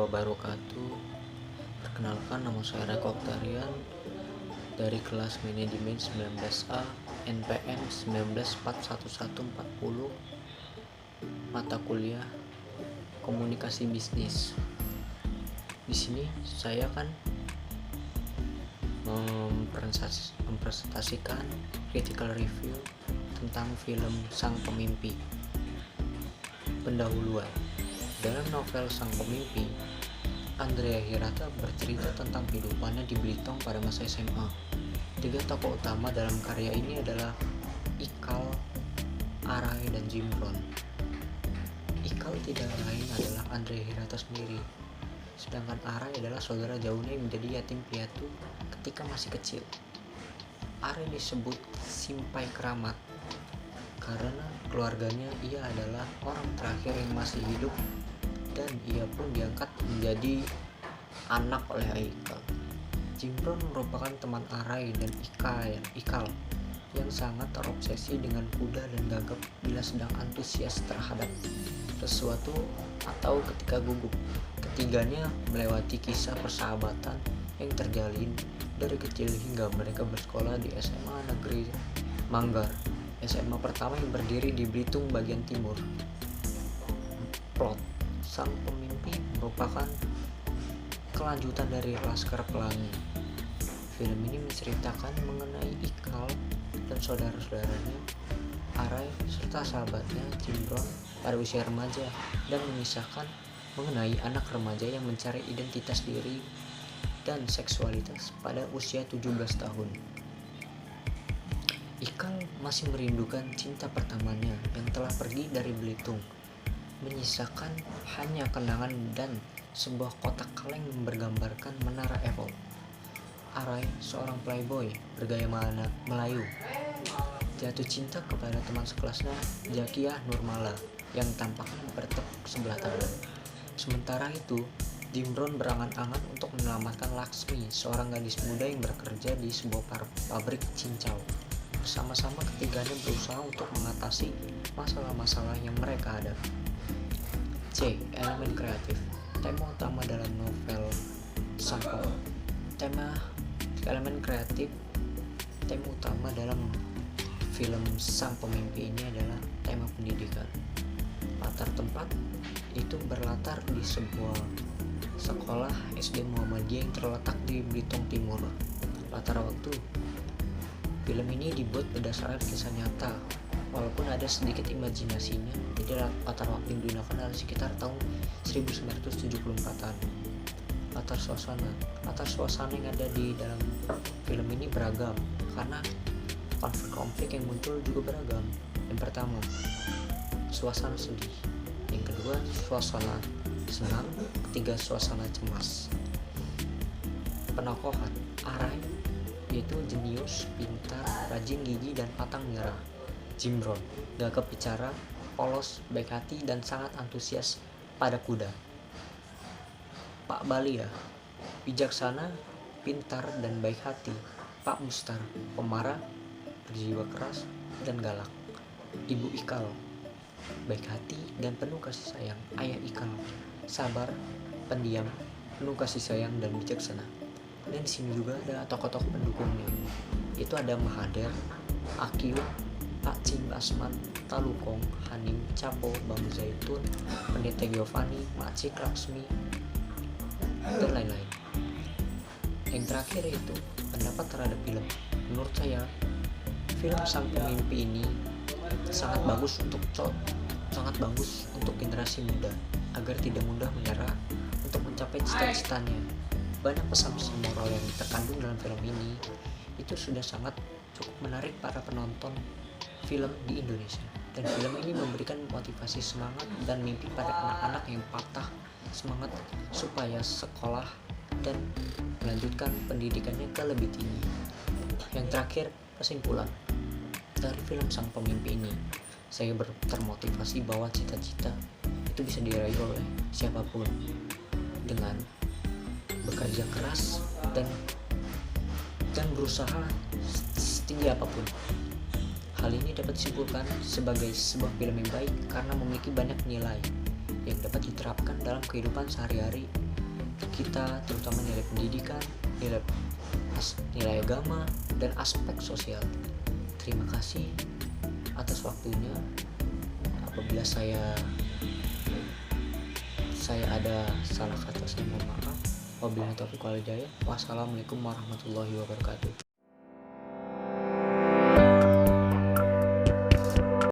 wabarakatuh. Perkenalkan, nama saya Reko Oktarian dari kelas manajemen 19A NPM 1941140, mata kuliah komunikasi bisnis. Di sini saya akan mempresentasikan critical review tentang film Sang Pemimpi. Pendahuluan. Dalam novel Sang Pemimpi, Andrea Hirata bercerita tentang kehidupannya di Belitung pada masa SMA. Tiga tokoh utama dalam karya ini adalah Ikal, Arai, dan Jimron. Ikal tidak lain adalah Andrea Hirata sendiri, sedangkan Arai adalah saudara jauhnya yang menjadi yatim piatu ketika masih kecil. Arai disebut Simpai Keramat karena keluarganya ia adalah orang terakhir yang masih hidup, dan ia pun diangkat menjadi anak oleh Ikal. Jimron merupakan teman Arai dan Ikal yang sangat terobsesi dengan kuda dan gagap bila sedang antusias terhadap sesuatu atau ketika gugup. Ketiganya melewati kisah persahabatan yang terjalin dari kecil hingga mereka bersekolah di SMA Negeri Manggar, SMA pertama yang berdiri di Belitung bagian timur. Plot: Sang Pemimpi merupakan kelanjutan dari Laskar Pelangi. Film ini menceritakan mengenai Ikal dan saudara-saudaranya Arai serta sahabatnya Jimron pada usia remaja, dan mengisahkan mengenai anak remaja yang mencari identitas diri dan seksualitas pada usia 17 tahun. Ikal masih merindukan cinta pertamanya yang telah pergi dari Belitung, menyisakan hanya kenangan dan sebuah kotak kaleng bergambarkan Menara Eiffel. Arai, seorang playboy bergaya Melayu, jatuh cinta kepada teman sekelasnya Zakiah Nurmala yang tampaknya bertepuk sebelah tangan. Sementara itu, Jimron berangan-angan untuk menyelamatkan Laksmi, seorang gadis muda yang bekerja di sebuah pabrik cincau. Bersama-sama ketiganya berusaha untuk mengatasi masalah-masalah yang mereka hadapi. C. Elemen kreatif. Tema utama dalam novel Sang Tema utama dalam film Sang Pemimpi ini adalah tema pendidikan. Latar tempat itu berlatar di sebuah sekolah SD Muhammadiyah yang terletak di Belitung Timur. Latar waktu film ini dibuat berdasarkan kisah nyata, walaupun ada sedikit imajinasinya. Jadi latar waktu yang digunakan adalah sekitar tahun 1974-an. Latar suasana yang ada di dalam film ini beragam karena konflik-konflik yang muncul juga beragam. Yang pertama, suasana sedih. Yang kedua, suasana senang. Ketiga, suasana cemas. Penokohan: Arai, yaitu jenius, pintar, rajin, gigi, dan pantang menyerah. Jimron, gagap bicara, polos, baik hati, dan sangat antusias pada kuda. Pak Balia, bijaksana, pintar, dan baik hati. Pak Mustar, pemarah, berjiwa keras, dan galak. Ibu Ikal, baik hati dan penuh kasih sayang. Ayah Ikal, sabar, pendiam, penuh kasih sayang, dan bijaksana. Dan di sini juga ada tokoh-tokoh pendukungnya. Itu ada Mahader, Akil, Pak Cim Asman, Talukong, Hanim, Capo, Bang Zaitun, Pendeta Giovanni, Macik, Laksmi, dan lain-lain. Yang terakhir itu pendapat terhadap film. Menurut saya, film Sang Pemimpi ini sangat bagus untuk generasi muda agar tidak mudah menyerah untuk mencapai cita-citanya. Banyak pesan-pesan moral yang terkandung dalam film ini itu sudah sangat cukup menarik para penonton film di Indonesia, dan film ini memberikan motivasi semangat dan mimpi pada anak-anak yang patah semangat supaya sekolah dan melanjutkan pendidikannya ke lebih tinggi. Yang terakhir, kesimpulan dari film Sang Pemimpi ini, saya termotivasi bahwa cita-cita itu bisa diraih oleh siapapun dengan bekerja keras dan berusaha setinggi apapun. Hal ini dapat disimpulkan sebagai sebuah film yang baik karena memiliki banyak nilai yang dapat diterapkan dalam kehidupan sehari-hari kita, terutama nilai pendidikan, nilai nilai agama, dan aspek sosial. Terima kasih atas waktunya. Apabila saya ada salah kata, saya mohon maaf. Wabillahi taufiq wal hidayah. Wassalamualaikum warahmatullahi wabarakatuh.